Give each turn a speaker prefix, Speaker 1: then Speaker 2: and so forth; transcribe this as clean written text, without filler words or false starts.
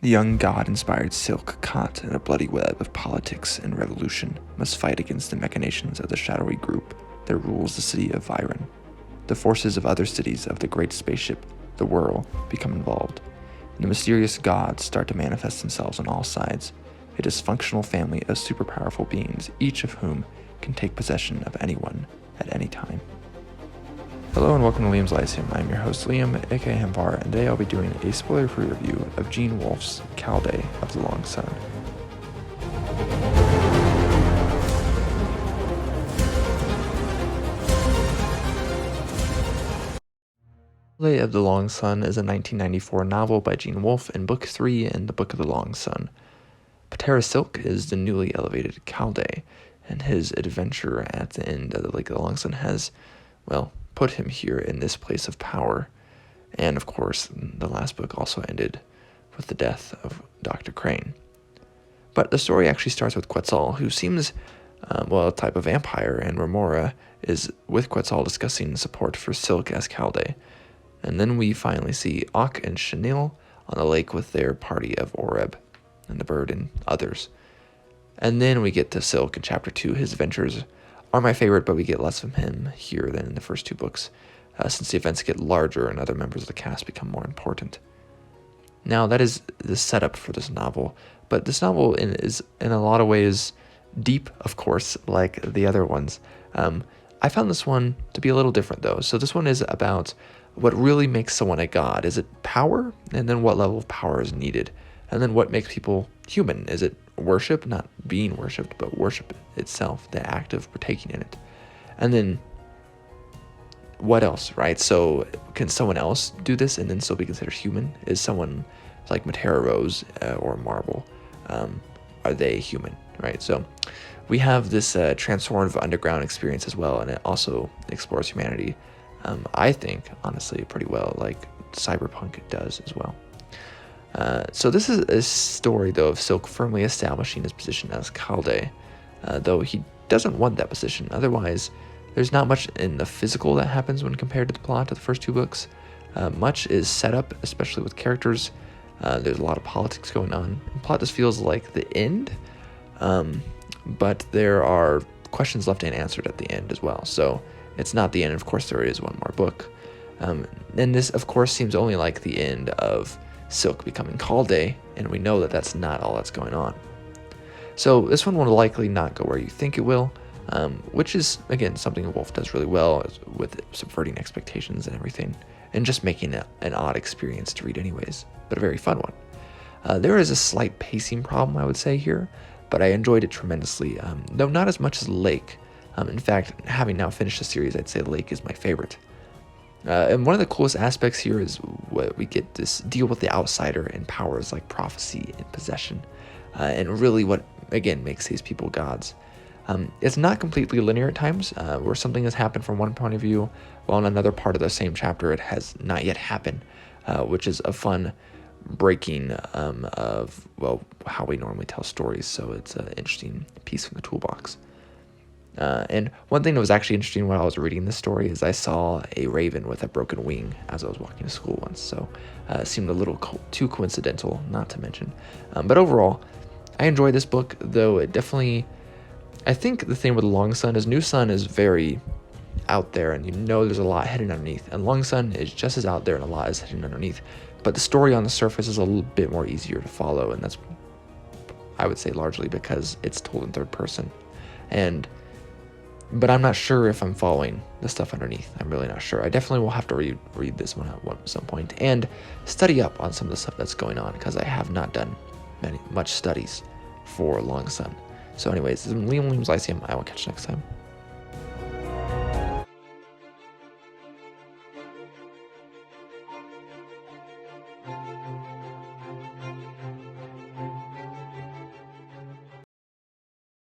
Speaker 1: The young god-inspired Silk, caught in a bloody web of politics and revolution, must fight against the machinations of the shadowy group that rules the city of Viren. The forces of other cities of the great spaceship, the Whirl, become involved, and the mysterious gods start to manifest themselves on all sides, a dysfunctional family of super powerful beings, each of whom can take possession of anyone at any time. Hello and welcome to Liam's Lyceum. I'm your host Liam, aka Hamvar, and today I'll be doing a spoiler-free review of Gene Wolfe's Caldé of the Long Sun. Caldé of the Long Sun is a 1994 novel by Gene Wolfe and book 3 in the Book of the Long Sun. Patera Silk is the newly elevated Caldé, and his adventure at the end of the Lake of the Long Sun has, put him here in this place of power. And of course, the last book also ended with the death of Dr. Crane. But the story actually starts with Quetzal, who seems, a type of vampire, and Remora is with Quetzal discussing support for Silk as Caldé. And then we finally see Ak and Chanil on the lake with their party of Oreb and the bird and others. And then we get to Silk in chapter 2. His adventures are my favorite, but we get less from him here than in the first two books, since the events get larger and other members of the cast become more important. Now, that is the setup for this novel, but this novel is in a lot of ways deep, of course, like the other ones. I found this one to be a little different, though. So this one is about what really makes someone a god. Is it power? And then what level of power is needed? And then what makes people human? Is it worship, not being worshipped, but worship itself, the act of partaking in it? And then what else, right? So can someone else do this and then still be considered human? Is someone like Matera Rose or Marble, are they human, right? So we have this transformative underground experience as well, and it also explores humanity, I think, honestly, pretty well, like Cyberpunk does as well. So this is a story, though, of Silk firmly establishing his position as Caldé, though he doesn't want that position. Otherwise, there's not much in the physical that happens when compared to the plot of the first two books. Much is set up, especially with characters. There's a lot of politics going on. The plot just feels like the end, but there are questions left unanswered at the end as well. So it's not the end. Of course, there is one more book. And this, of course, seems only like the end of Silk becoming Caldé, and we know that that's not all that's going on. So this one will likely not go where you think it will, which is, again, something Wolfe does really well with subverting expectations and everything, and just making it an odd experience to read anyways, but a very fun one. There is a slight pacing problem, I would say, here, but I enjoyed it tremendously, though not as much as Lake. In fact, having now finished the series, I'd say Lake is my favorite. And one of the coolest aspects here is what we get this deal with the outsider and powers like prophecy and possession, and really what, again, makes these people gods. It's not completely linear at times, where something has happened from one point of view, while in another part of the same chapter it has not yet happened, which is a fun breaking of, how we normally tell stories, so it's an interesting piece from the toolbox. And one thing that was actually interesting when I was reading this story is I saw a raven with a broken wing as I was walking to school once, so it seemed a little too coincidental, not to mention. But overall, I enjoyed this book, though it definitely, I think the thing with Long Sun is New Sun is very out there, and there's a lot hidden underneath, and Long Sun is just as out there and a lot is hidden underneath, but the story on the surface is a little bit more easier to follow, and that's, I would say, largely because it's told in third person. But I'm not sure if I'm following the stuff underneath. I'm really not sure. I definitely will have to read this one at some point and study up on some of the stuff that's going on, because I have not done much studies for Long Sun. So anyways, this is Liam's Lyceum. I will catch you next time.